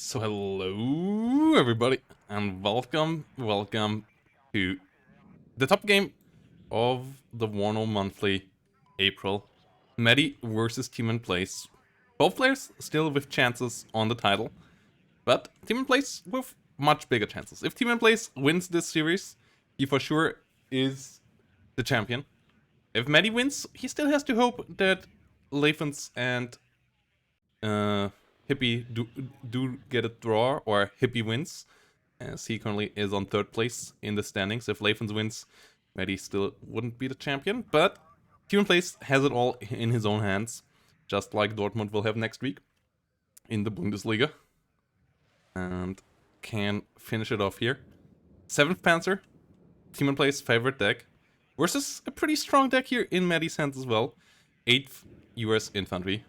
So hello everybody and welcome to the top game of the WARNO monthly April. Maddie versus Tmanplay. Both players still with chances on the title, but Tmanplay with much bigger chances. If Tmanplay wins this series, he for sure is the champion. If Maddie wins, he still has to hope that Leifens and Hippie do get a draw, or Hippie wins, as he currently is on third place in the standings. If Leifens wins, Meddi still wouldn't be the champion, but Tmanplay has it all in his own hands, just like Dortmund will have next week in the Bundesliga, and can finish it off here. 7th Panzer, Tmanplay's favorite deck, versus a pretty strong deck here in Meddi's hands as well. 8th US Infantry.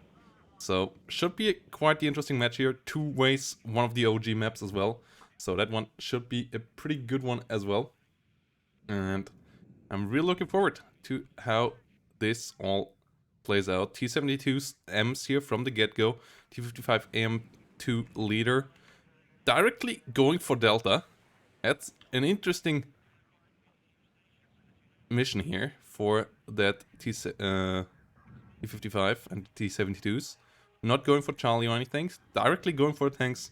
So, should be quite the interesting match here. 2 ways, one of the OG maps as well. So that one should be a pretty good one as well. And I'm really looking forward to how this all plays out. T72's M's here from the get-go. T55 AM2 leader. Directly going for Delta. That's an interesting mission here for that T55 and T72s. Not going for Charlie or anything, directly going for tanks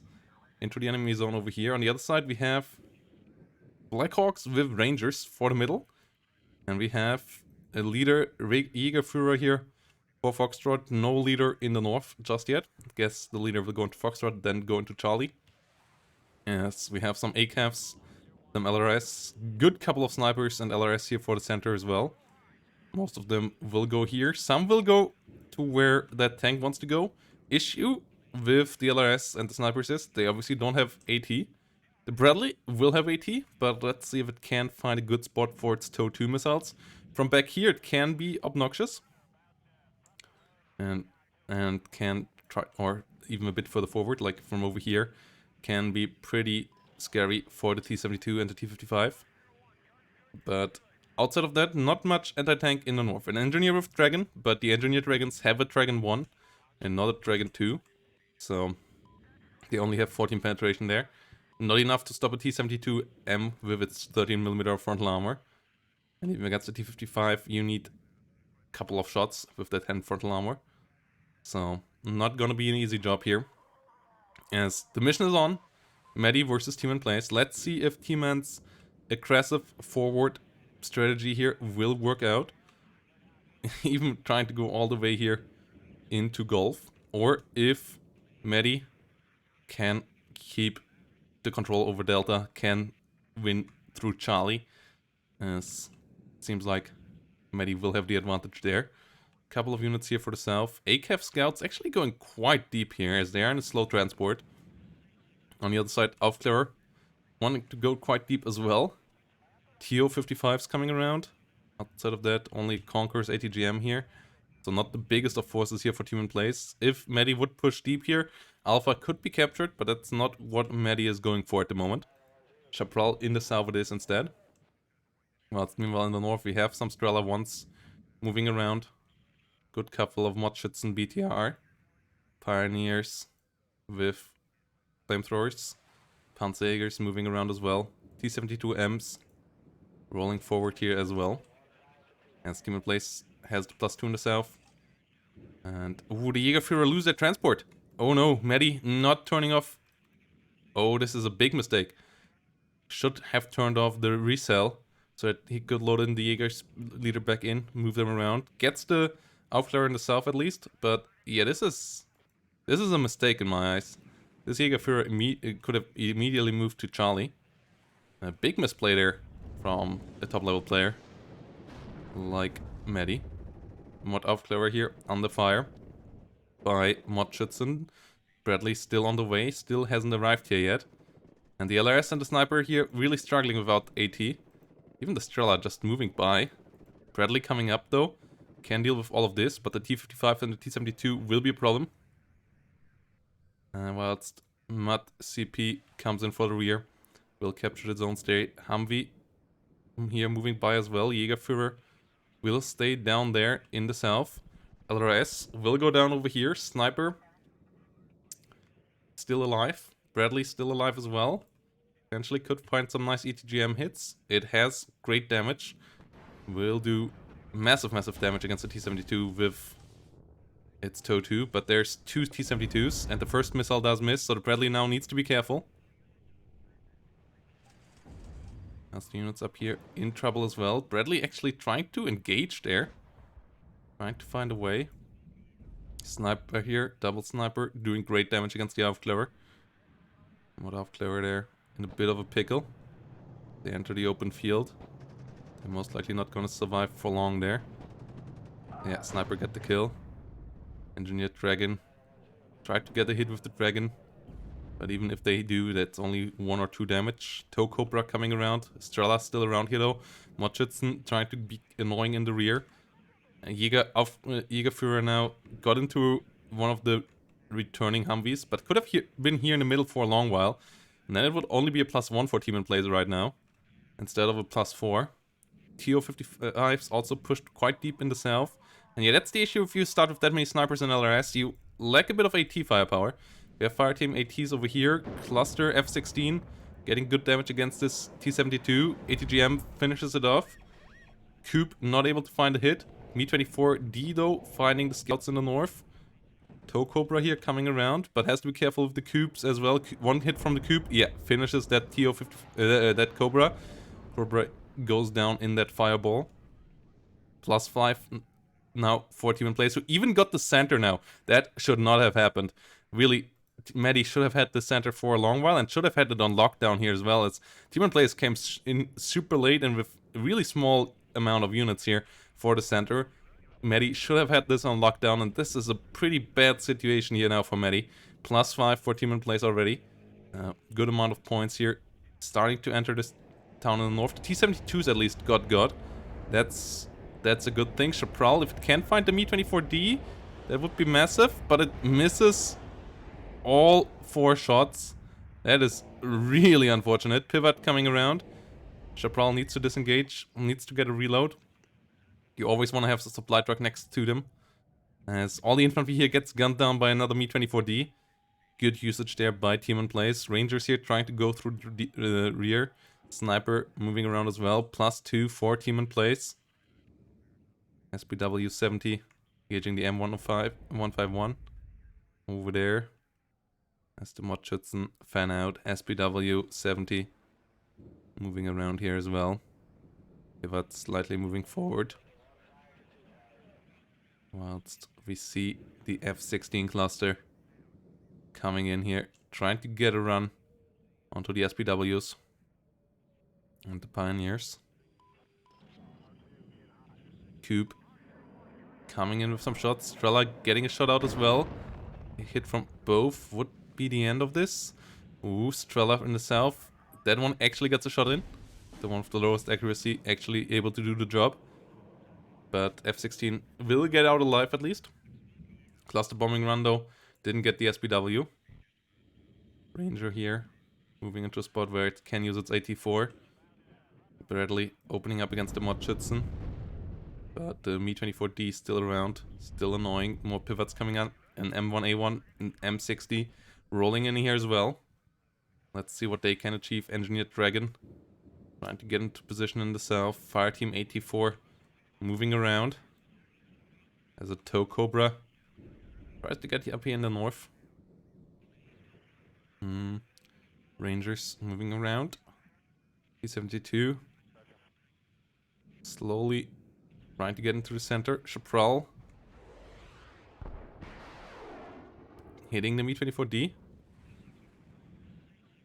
into the enemy zone over here. On the other side, we have Blackhawks with Rangers for the middle. And we have a leader, Jägerführer here for Foxtrot. No leader in the north just yet. I guess the leader will go into Foxtrot, then go into Charlie. Yes, we have some ACAFs, some LRS. Good couple of snipers and LRS here for the center as well. Most of them will go here. Some will go to where that tank wants to go. Issue with the LRS and the snipers is they obviously don't have AT. The Bradley will have AT, but let's see if it can find a good spot for its TOW 2 missiles. From back here it can be obnoxious. And can try, or even a bit further forward, like from over here, can be pretty scary for the T72 and the T55. But outside of that, not much anti-tank in the north. An engineer with Dragon, but the engineer dragons have a Dragon 1 and not a Dragon 2. So they only have 14 penetration there. Not enough to stop a T72M with its 13mm frontal armor. And even against the T55, you need a couple of shots with that 10 frontal armor. So not gonna be an easy job here. As the mission is on, Maddie versus Tmanplay. Let's see if T-Man's aggressive forward strategy here will work out. Even trying to go all the way here into Gulf. Or if Maddie can keep the control over Delta, can win through Charlie. As it seems like Maddie will have the advantage there. Couple of units here for the south. ACAF scouts actually going quite deep here as they are in a slow transport. On the other side, Aufklärer wanting to go quite deep as well. TO55's coming around. Outside of that, only Conqueror's ATGM here. So not the biggest of forces here for Tmanplay. If Maddie would push deep here, Alpha could be captured, but that's not what Maddie is going for at the moment. Chaparral in the south it is instead. Whilst meanwhile in the north we have some Strela 1s moving around. Good couple of Motschützen BTR. Pioneers with flamethrowers. Panzerjägers moving around as well. T72Ms rolling forward here as well. As Tmanplay has the +2 in the south. And ooh, the Jägerführer lose their transport. Oh no, Maddie not turning off. Oh, this is a big mistake. Should have turned off the resell so that he could load in the Jäger's leader back in, move them around. Gets the Aufklärer in the south at least, but yeah, this is a mistake in my eyes. This Jägerführer could have immediately moved to Charlie. A big misplay there from a top level player like Maddie. Mod Aufklärer here under fire by Motschützen. Bradley still on the way, still hasn't arrived here yet. And the LRS and the sniper here really struggling without AT. Even the Strela just moving by. Bradley coming up though. Can deal with all of this, but the T55 and the T72 will be a problem. Whilst Mud CP comes in for the rear. Will capture the zone state. Humvee here moving by as well. Jägerführer will stay down there in the south. LRS will go down over here. Sniper still alive. Bradley still alive as well. Potentially could find some nice ETGM hits. It has great damage. Will do massive damage against the T-72 with its TOW 2, but there's 2 T-72s, and the first missile does miss, so the Bradley now needs to be careful. As the units up here in trouble as well. Bradley actually trying to engage there. Trying to find a way. Sniper here, double sniper, doing great damage against the Aufklärer. What Aufklärer there in a bit of a pickle. They enter the open field. They're most likely not going to survive for long there. Yeah, sniper get the kill. Engineered Dragon. Tried to get a hit with the Dragon. But even if they do, that's only 1 or 2 damage. TOW Cobra coming around. Strela still around here though. Motschützen trying to be annoying in the rear. Jägerführer now got into one of the returning Humvees, but could have been here in the middle for a long while. And then it would only be a +1 for Tmanplay right now, instead of a +4. TO-55s also pushed quite deep in the south. And yeah, that's the issue if you start with that many snipers in LRS. You lack a bit of AT firepower. We have fireteam ATs over here. Cluster F-16 getting good damage against this T-72. ATGM finishes it off. Coop not able to find a hit. Mi-24D though finding the scouts in the north. TOW Cobra here coming around, but has to be careful with the Coops as well. One hit from the Coop, yeah, finishes that TO-50, that Cobra. Cobra goes down in that fireball. +5 now for Tmanplay. So even got the center now. That should not have happened. Really, Maddie should have had the center for a long while and should have had it on lockdown here as well. As Tmanplay came in super late and with a really small amount of units here for the center. Maddie should have had this on lockdown, and this is a pretty bad situation here now for Maddie. +5 for Tmanplay already. Good amount of points here. Starting to enter this town in the north. The T-72s at least got. That's a good thing. Chaparral, if it can find the Mi-24D, that would be massive, but it misses all 4 shots. That is really unfortunate. Pivot coming around. Chaparral needs to disengage, needs to get a reload. You always want to have the supply truck next to them, as all the infantry here gets gunned down by another Mi-24D. Good usage there by Tmanplay. Rangers here trying to go through the rear. Sniper moving around as well. +2 for Tmanplay. SPW-70 engaging the M151 over there. As the Motschützen fan out. SPW-70 moving around here as well. Pivot slightly moving forward. Whilst we see the F-16 cluster coming in here, trying to get a run onto the SPWs and the Pioneers. Coop coming in with some shots. Strela getting a shot out as well. A hit from both would be the end of this. Ooh, Strela in the south. That one actually gets a shot in. The one with the lowest accuracy actually able to do the job. But F-16 will get out alive at least. Cluster bombing run though. Didn't get the SPW. Ranger here. Moving into a spot where it can use its AT-4. Bradley opening up against the Motschützen. But the Mi-24D still around. Still annoying. More pivots coming out. An M1A1 and M60 rolling in here as well. Let's see what they can achieve. Engineered Dragon. Trying to get into position in the south. Fireteam AT-4 moving around. As a TOW Cobra tries to get up here in the north. Rangers moving around. T-72 slowly trying to get into the center. Chaparral hitting the Mi-24D.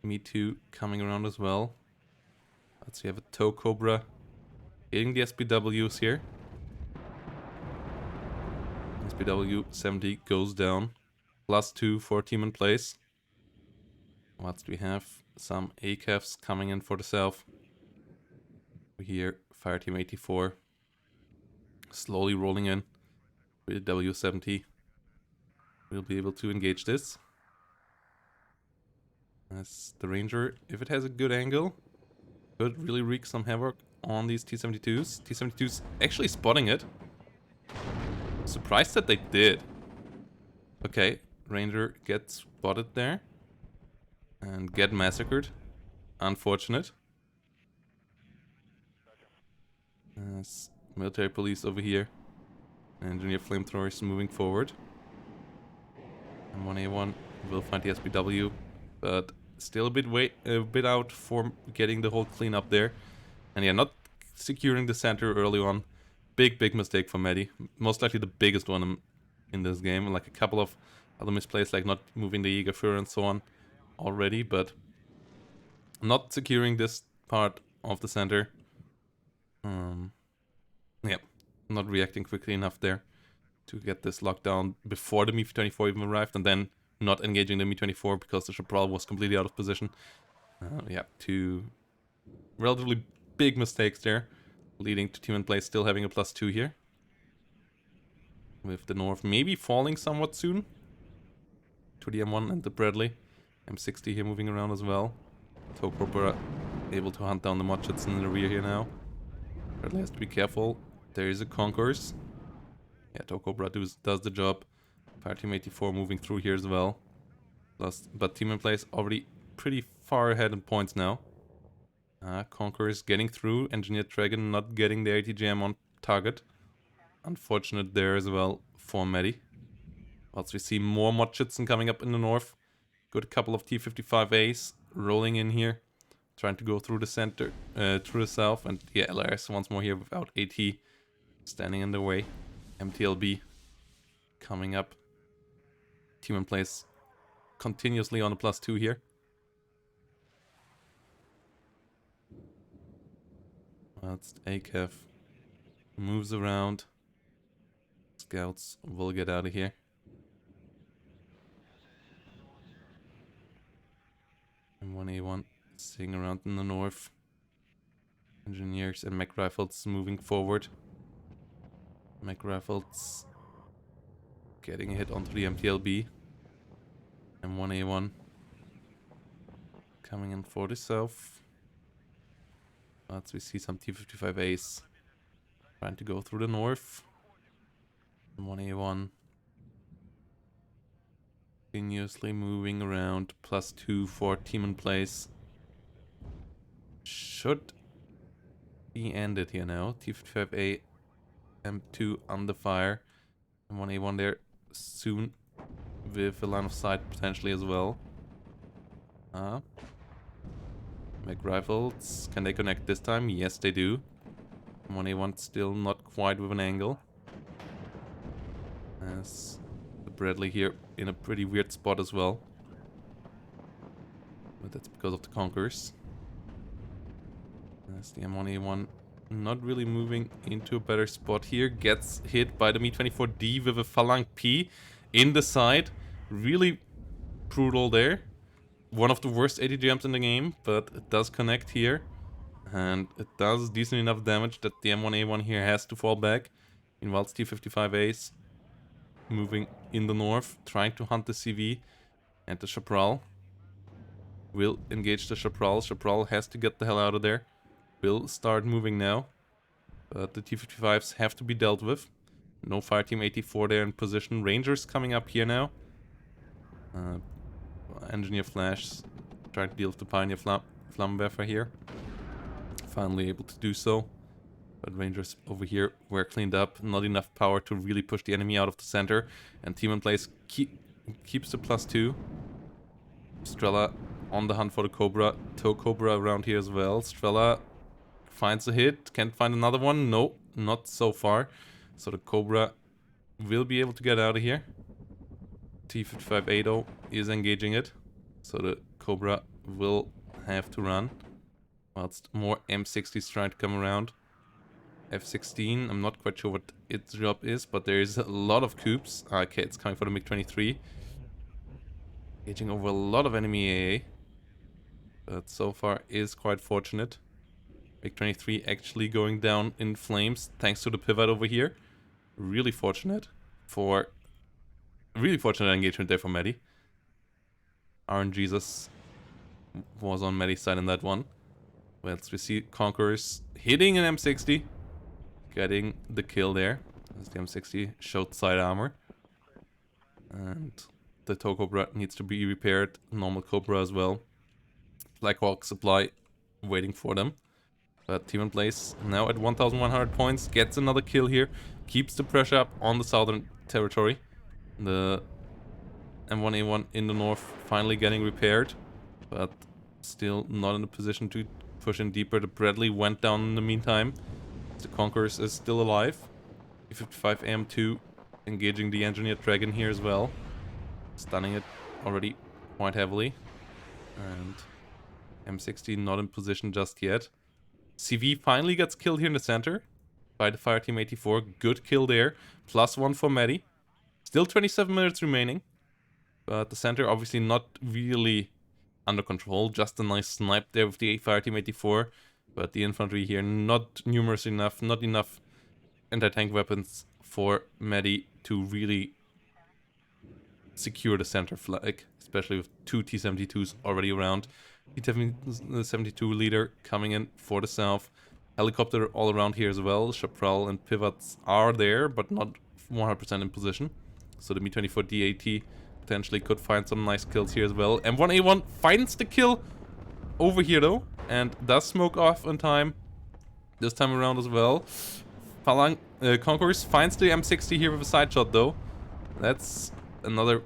Mi-2 coming around as well. Let's see, have a TOW Cobra hitting the SPWs here. SPW-70 goes down. +2 for Tmanplay. Whilst we have some ACAFs coming in for the south. We hear Fireteam 84 slowly rolling in with the W-70. We'll be able to engage this. As the Ranger, if it has a good angle, could really wreak some havoc on these T-72s. T-72s actually spotting it. Surprised that they did. Okay, Ranger gets spotted there. and get massacred. Unfortunate. Military police over here. Engineer flamethrowers moving forward. And 1A1 will find the SPW, but still a bit out for getting the whole cleanup there. And yeah, not securing the center early on. Big mistake for Maddie. Most likely the biggest one in this game. Like a couple of other misplays, like not moving the Jägerführer and so on already, but not securing this part of the center. Yeah, not reacting quickly enough there to get this locked down before the Mi-24 even arrived, and then not engaging the Mi-24 because the Chaparral was completely out of position. Yeah, two relatively big mistakes there, leading to Tmanplay still having a +2 here. With the North maybe falling somewhat soon to the M1 and the Bradley. M60 here moving around as well. Tokobra able to hunt down the Motchets in the rear here now. Bradley has to be careful. There is a Concourse. Yeah, Tokobra does the job. Fire Team 84 moving through here as well. But Tmanplay is already pretty far ahead in points now. Concourse getting through. Engineered Dragon not getting the ATGM on target. Unfortunate there as well for Maddie. Whilst we see more Motchitsen coming up in the north. Good couple of T-55As rolling in here. Trying to go through the center, through the south. And yeah, LRS once more here without AT standing in the way. MTLB coming up. Tmanplay is continuously on a +2 here. That's ACAF. Moves around. Scouts will get out of here. And 1A1 staying around in the north. Engineers and mech rifles moving forward. Mech rifles getting a hit onto the MTLB. And 1A1 coming in for the south. As we see some T-55As trying to go through the north. And 1A1 continuously moving around. +2 for Tmanplay. Should be ended here now. T-55A M2 under fire. And 1A1 there soon with a line of sight potentially as well. Mech rifles. Can they connect this time? Yes, they do. 1A1 still not quite with an angle. As the Bradley here in a pretty weird spot as well. But that's because of the Conquerors. As the M1A1 not really moving into a better spot here. Gets hit by the Mi-24D with a Phalanx P in the side. Really brutal there. One of the worst ATGMs in the game, but it does connect here. And it does decent enough damage that the M1A1 here has to fall back. Meanwhile, T-55As moving in the north, trying to hunt the CV. And the Chaparral will engage the Chaparral. Chaparral has to get the hell out of there. Will start moving now. But the T-55s have to be dealt with. No Fire Team 84 there in position. Rangers coming up here now. Engineer Flash trying to deal with the Pioneer Flammenwerfer here. Finally able to do so. But Rangers over here were cleaned up. Not enough power to really push the enemy out of the center. And Tmanplay keeps the +2. Strela on the hunt for the Cobra. Tow Cobra around here as well. Strela finds a hit. Can't find another one. No, not so far. So the Cobra will be able to get out of here. T-55A is engaging it. So the Cobra will have to run. Whilst more M60s trying to come around. F-16, I'm not quite sure what its job is, but there is a lot of coops. Okay, it's coming for the MiG-23. Engaging over a lot of enemy AA. But so far is quite fortunate. MiG-23 actually going down in flames thanks to the pivot over here. Really fortunate engagement there for Maddie. RNGesus was on Maddie's side in that one. Well, we see Conquerors hitting an M60. Getting the kill there. As the M60 showed side armor. And the Tow Cobra needs to be repaired. Normal Cobra as well. Black Hawk supply waiting for them. But Tmanplay now at 1,100 points, gets another kill here, keeps the pressure up on the southern territory. The M1A1 in the north finally getting repaired, but still not in a position to push in deeper. The Bradley went down in the meantime. The Conquerors is still alive. E55 AM2 engaging the Engineered Dragon here as well, stunning it already quite heavily. And M60 not in position just yet. CV finally gets killed here in the center by the Fireteam 84. Good kill there. +1 for Maddie. Still 27 minutes remaining. But the center obviously not really under control. Just a nice snipe there with the Fireteam 84. But the infantry here not numerous enough. Not enough anti-tank weapons for Maddie to really secure the center flag. Especially with 2 T-72s already around. T-72 leader coming in for the south. Helicopter all around here as well. Chaparral and pivots are there, but not 100% in position. So the Mi-24 DAT potentially could find some nice kills here as well. M1A1 finds the kill over here though, and does smoke off in time. This time around as well. Conquerors finds the M60 here with a side shot though. That's another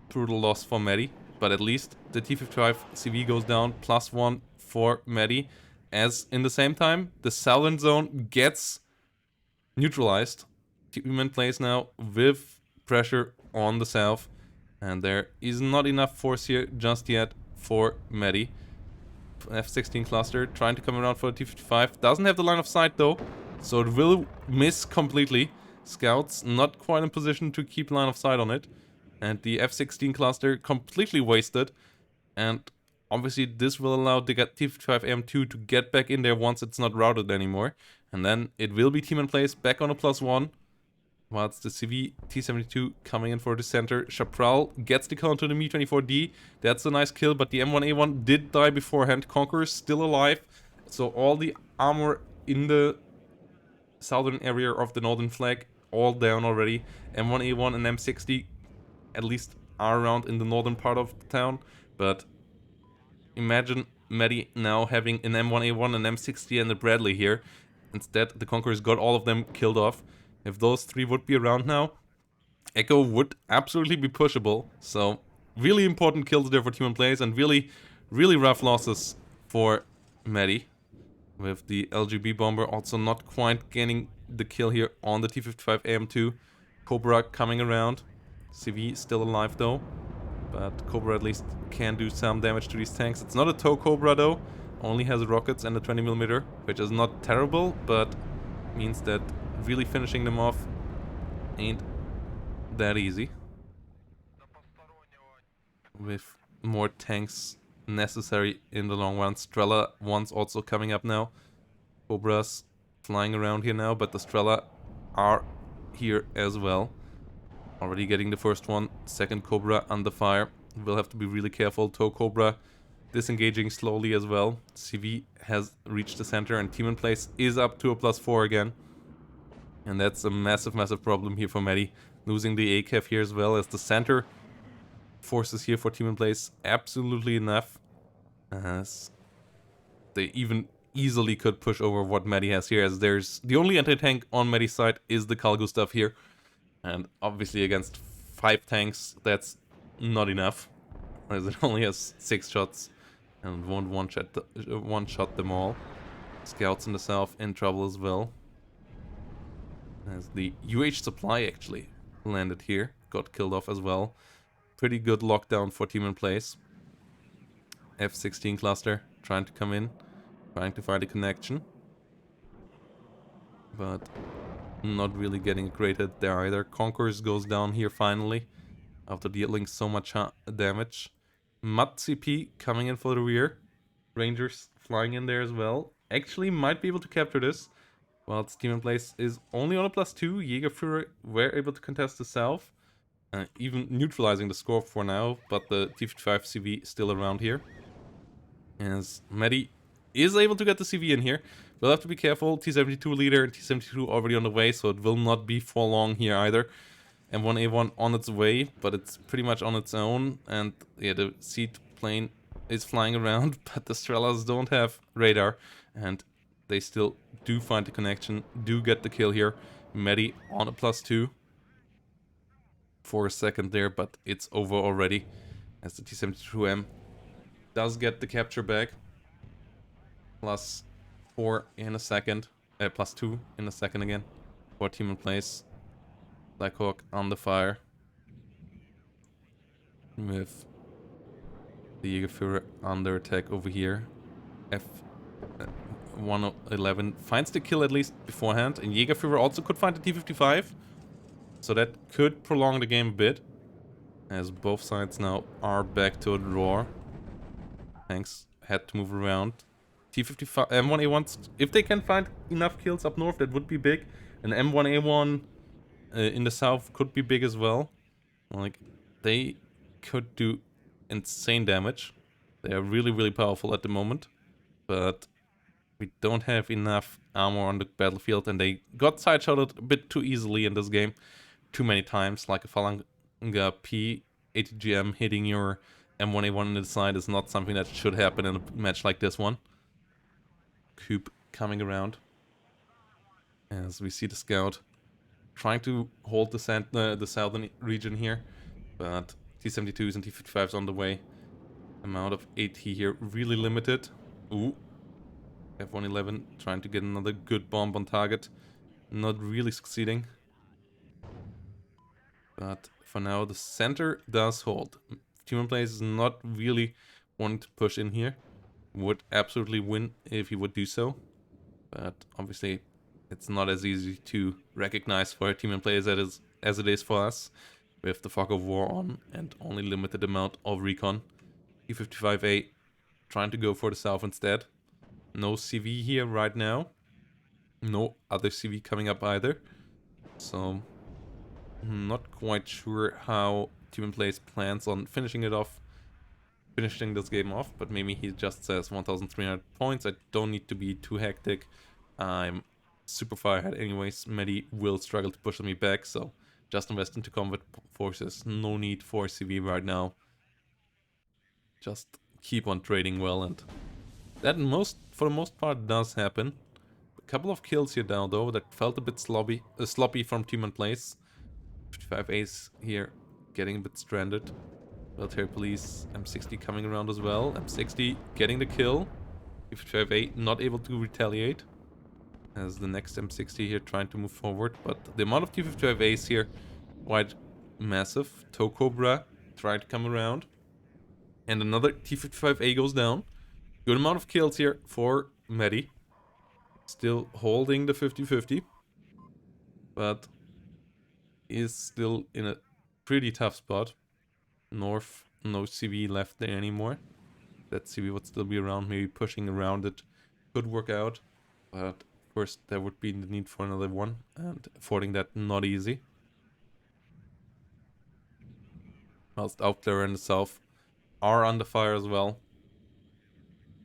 brutal loss for Maddie. But at least the T55 CV goes down. +1 for Maddie. As in the same time, the southern zone gets neutralized. Tmanplay now with pressure on the south. And there is not enough force here just yet for Maddie. F-16 cluster trying to come around for the T-55. Doesn't have the line of sight though. So it will miss completely. Scouts not quite in position to keep line of sight on it. And the F-16 cluster completely wasted. And obviously this will allow the T-55 AM2 to get back in there once it's not routed anymore. And then it will be Tmanplay back on a +1. Whilst the CV T-72 coming in for the center. Chaparral gets the kill onto the Mi-24D. That's a nice kill, but the M1A1 did die beforehand. Conqueror's still alive. So all the armor in the southern area of the northern flag all down already. M1A1 and M60 at least are around in the northern part of the town, but imagine Maddie now having an M1A1, an M60 and a Bradley here. Instead, the Conquerors got all of them killed off. If those three would be around now, Echo would absolutely be pushable. So, really important kills there for Tmanplay and really, really rough losses for Maddie. With the LGB bomber also not quite getting the kill here on the T-55 AM2. Cobra coming around. CV still alive though, but Cobra at least can do some damage to these tanks. It's not a tow Cobra though, only has rockets and a 20mm, which is not terrible, but means that really finishing them off ain't that easy. With more tanks necessary in the long run. Strela one's also coming up now. Cobras flying around here now, but the Strela are here as well. Already getting the first one. Second Cobra under fire. We'll have to be really careful. Tow Cobra disengaging slowly as well. CV has reached the center and Tmanplay is up to a +4 again. And that's a massive, massive problem here for Maddie. Losing the ACAF here as well as the center forces here for Tmanplay absolutely enough. As they even easily could push over what Maddie has here, as there's the only anti-tank on Maddie's side is the Calgo stuff here. And obviously against 5 tanks, that's not enough, as it only has 6 shots and won't one-shot them all. Scouts in the south in trouble as well. As the UH supply actually landed here, got killed off as well. Pretty good lockdown for Tmanplay. F-16 cluster trying to come in, trying to find a connection. But not really getting a great hit there either. Conquerors goes down here finally, after dealing so much damage. Mud CP coming in for the rear. Rangers flying in there as well. Actually might be able to capture this. Whilst Tmanplay is only on a +2. Jägerführer were able to contest the south. Even neutralizing the score for now, but the T-55 CV still around here. As Maddie is able to get the CV in here. We'll have to be careful. T-72 leader and T-72 already on the way, so it will not be for long here either. M1A1 on its way, but it's pretty much on its own. And yeah, the seed plane is flying around, but the Strelas don't have radar, and they still do find the connection, do get the kill here. Meddi on a +2 for a second there, but it's over already as the T-72M does get the capture back. +4 in a second, +2 in a second again for Tmanplay. Blackhawk on the fire with the Jägerführer under attack over here. F111 finds the kill at least beforehand, and Jägerführer also could find the T-55, so that could prolong the game a bit, as both sides now are back to a draw. Tanks had to move around. T-55, M1A1, if they can find enough kills up north, that would be big. And M1A1 in the south could be big as well. Like, they could do insane damage. They are really, really powerful at the moment. But we don't have enough armor on the battlefield, and they got side-shotted a bit too easily in this game. Too many times, like a Phalanga P ATGM hitting your M1A1 on the side is not something that should happen in a match like this one. Coop coming around as we see the scout trying to hold the southern region here, but T-72s and T-55s on the way. Amount of AT here really limited. Ooh, F111 trying to get another good bomb on target, not really succeeding. But for now the center does hold. Tmanplay is not really wanting to push in here. Would absolutely win if he would do so, but obviously it's not as easy to recognize for a Tmanplay as it is for us, with the fog of war on and only limited amount of recon. T-55A trying to go for the south instead. No CV here right now. No other CV coming up either. So not quite sure how Tmanplay's plans on finishing this game off, but maybe he just says 1,300 points. I don't need to be too hectic. I'm super far ahead anyways. Maddie will struggle to push me back, so just invest into combat forces. No need for CV right now. Just keep on trading well, and that for the most part does happen. A couple of kills here down though that felt a bit sloppy from Tmanplay. 55A's here getting a bit stranded. Military police, M60 coming around as well. M60 getting the kill. T-55A not able to retaliate, as the next M60 here trying to move forward. But the amount of T-55As here quite massive. Tow Cobra trying to come around. And another T-55A goes down. Good amount of kills here for Maddie. Still holding the 50-50. But is still in a pretty tough spot. North, no CV left there anymore. That CV would still be around, maybe pushing around it could work out. But first there would be the need for another one, and affording that not easy. Whilst out there in the south are under fire as well.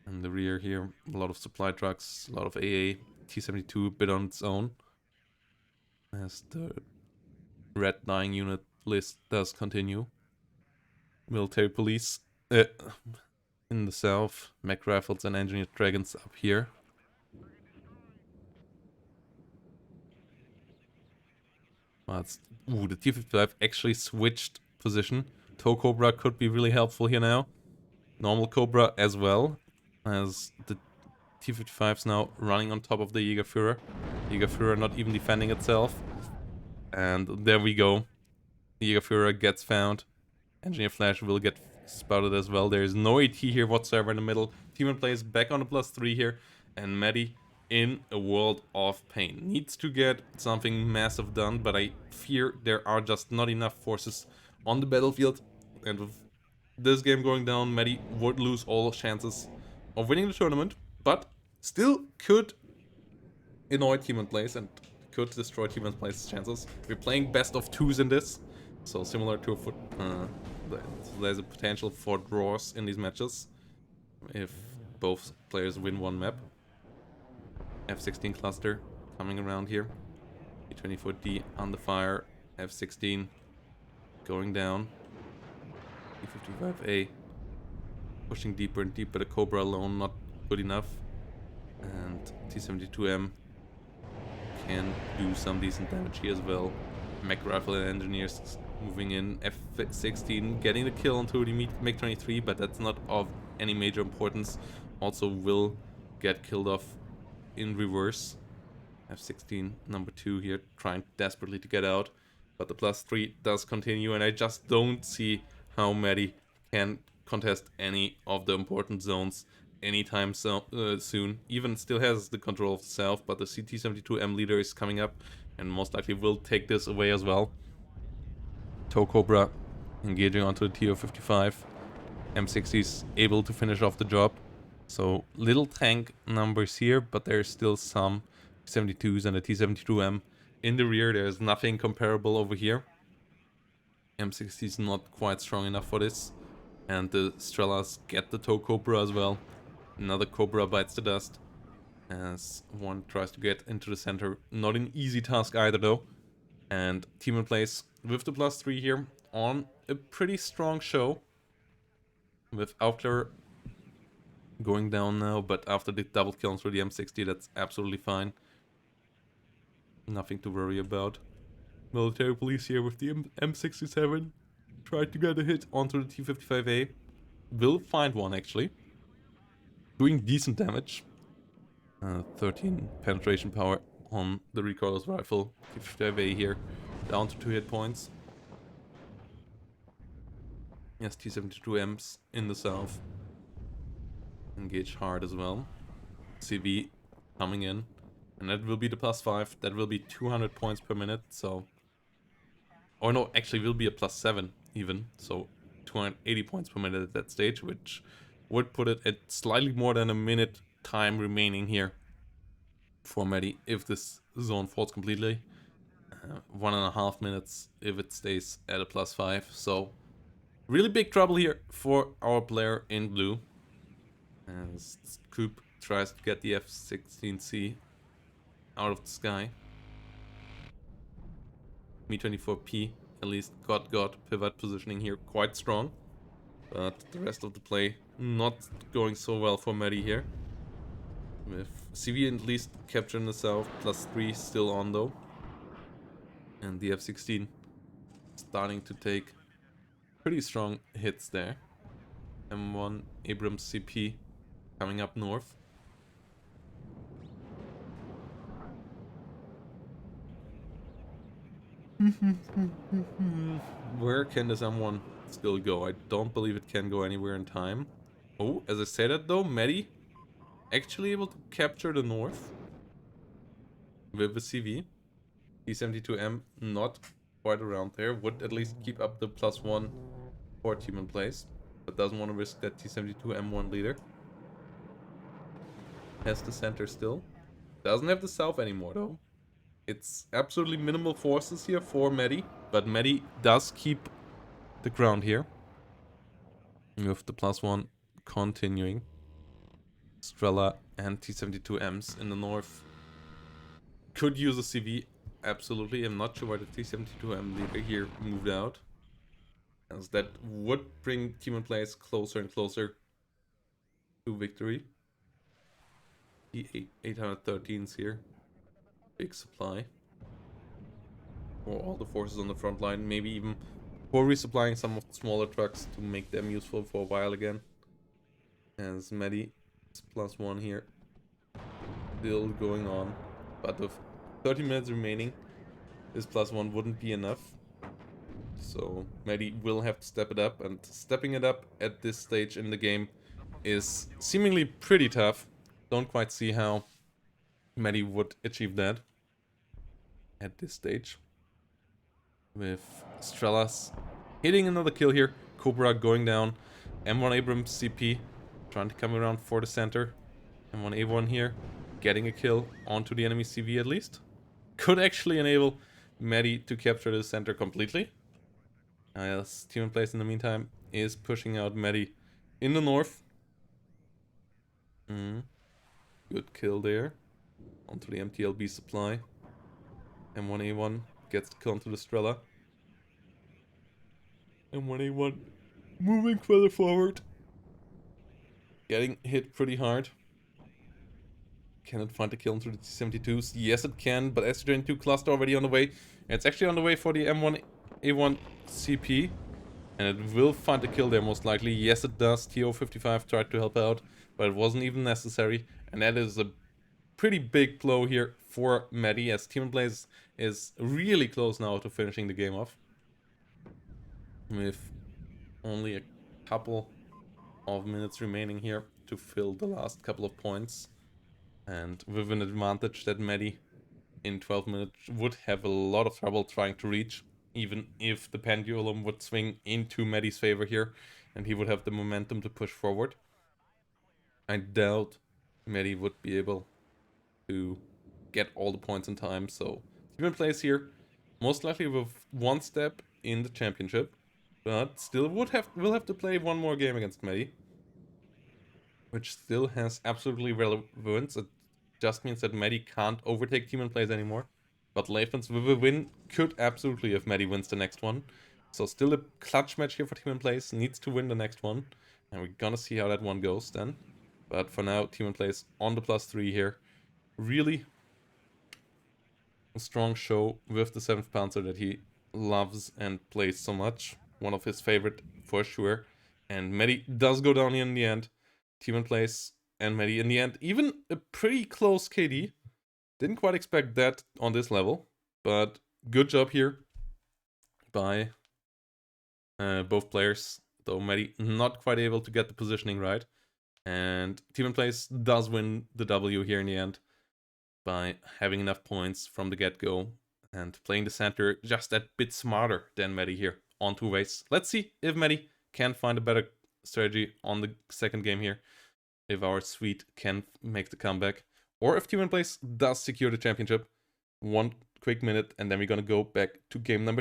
In the rear here, a lot of supply trucks, a lot of AA, T-72 a bit on its own. As the red dying unit list does continue. Military police in the south, mech rifles and engineered dragons up here. But the T-55 actually switched position. Tow Cobra could be really helpful here now. Normal Cobra as well, as the T-55's now running on top of the Jägerführer. Jägerführer not even defending itself. And there we go. The Jägerführer gets found. Engineer Flash will get spotted as well. There is no AT here whatsoever in the middle. Tmanplay back on a +3 here. And Maddie in a world of pain. Needs to get something massive done, but I fear there are just not enough forces on the battlefield. And with this game going down, Maddie would lose all chances of winning the tournament, but still could annoy Tmanplay and could destroy Tmanplay's chances. We're playing best of 2s in this, so similar to there's a potential for draws in these matches if both players win one map. F-16 cluster coming around here. E-24D on the fire. F-16 going down. E-55A Pushing deeper and deeper. The Cobra alone not good enough. And T-72M can do some decent damage here as well. Mech Rifle and Engineers moving in. F-16 getting the kill onto the MiG-23, but that's not of any major importance. Also will get killed off in reverse. F-16 number 2 here trying desperately to get out, but the +3 does continue, and I just don't see how Maddie can contest any of the important zones anytime soon. Even still has the control of the south, but the CT-72M leader is coming up and most likely will take this away as well. Tow Cobra engaging onto the TO-55. M60 is able to finish off the job. So little tank numbers here, but there's still some T-72s and a T-72M in the rear. There's nothing comparable over here. M60 is not quite strong enough for this. And the Strelas get the Tow Cobra as well. Another Cobra bites the dust as one tries to get into the center. Not an easy task either though. And Tmanplay with the +3 here on a pretty strong show. With Outclair going down now, but after the double kill through the M60, that's absolutely fine. Nothing to worry about. Military police here with the M67. Tried to get a hit onto the T-55A. Will find one actually. Doing decent damage. 13 penetration power on the recoilless rifle. T-55A here. Down to 2 hit points. Yes, T-72Ms in the south. Engage hard as well. CV coming in. And that will be the +5. That will be 200 points per minute, so... Or no, actually will be a +7 even. So 280 points per minute at that stage, which would put it at slightly more than a minute time remaining here for Maddie if this zone falls completely. 1.5 minutes if it stays at a +5. So really big trouble here for our player in blue. As Coop tries to get the F-16C out of the sky. Mi-24P at least got pivot positioning here quite strong. But the rest of the play not going so well for Maddie here. With CV at least capturing the south, +3 still on though. And the F-16 starting to take pretty strong hits there. M1 Abrams CP coming up north. Where can this M1 still go? I don't believe it can go anywhere in time. Oh, as I said that though, Maddie actually able to capture the north with the CV. T-72M not quite around there. Would at least keep up the +1 for Tmanplay, but doesn't want to risk that T-72M1 leader. Has the center still. Doesn't have the south anymore though. It's absolutely minimal forces here for Meddi, but Meddi does keep the ground here. With the +1 continuing. Strela and T-72Ms in the north. Could use a CV, absolutely. I'm not sure why the T-72M leader here moved out. As that would bring Tmanplay closer and closer to victory. The 813s here. Big supply. For all the forces on the front line. Maybe even for resupplying some of the smaller trucks to make them useful for a while again. As Meddi is +1 here. Still going on. But with 30 minutes remaining, this +1 wouldn't be enough. So Meddi will have to step it up, and stepping it up at this stage in the game is seemingly pretty tough. Don't quite see how Meddi would achieve that at this stage. With Strelas hitting another kill here, Cobra going down, M1 Abrams CP trying to come around for the center, M1A1 here getting a kill onto the enemy CV at least. Could actually enable Meddi to capture the center completely. As Tmanplay in the meantime is pushing out Meddi in the north. Good kill there. Onto the MTLB supply. M1A1 gets the kill onto the Strela. M1A1 moving further forward. getting hit pretty hard. Can it find the kill into the T72s? Yes, it can, but SJ2 cluster already on the way. And it's actually on the way for the M1A1 CP. And it will find the kill there most likely. Yes, it does. TO55 tried to help out, but it wasn't even necessary. And that is a pretty big blow here for Maddie, as Tmanplay is really close now to finishing the game off. With only a couple of minutes remaining here to fill the last couple of points. And with an advantage that Maddie in 12 minutes would have a lot of trouble trying to reach, even if the pendulum would swing into Maddie's favor here and he would have the momentum to push forward. I doubt Maddie would be able to get all the points in time, so Tmanplay here, most likely with one step in the championship, but still will have to play one more game against Maddie, which still has absolutely relevance. It just means that Maddie can't overtake Tmanplay anymore. But Leifens with a win could absolutely if Maddie wins the next one. So still a clutch match here for Tmanplay. Needs to win the next one. And we're gonna see how that one goes then. But for now, Tmanplay on the +3 here. Really a strong show with the 7th Panzer that he loves and plays so much. One of his favorite for sure. And Maddie does go down in the end. Tmanplay and Maddie in the end. Even a pretty close KD. Didn't quite expect that on this level, but good job here by both players. Though Maddie not quite able to get the positioning right. And Tmanplay does win the W here in the end by having enough points from the get-go and playing the center just that bit smarter than Maddie here on 2 ways. Let's see if Maddie can find a better strategy on the second game here. If our Sweet can make the comeback. Or if Tmanplay does secure the championship. One quick minute and then we're gonna go back to game number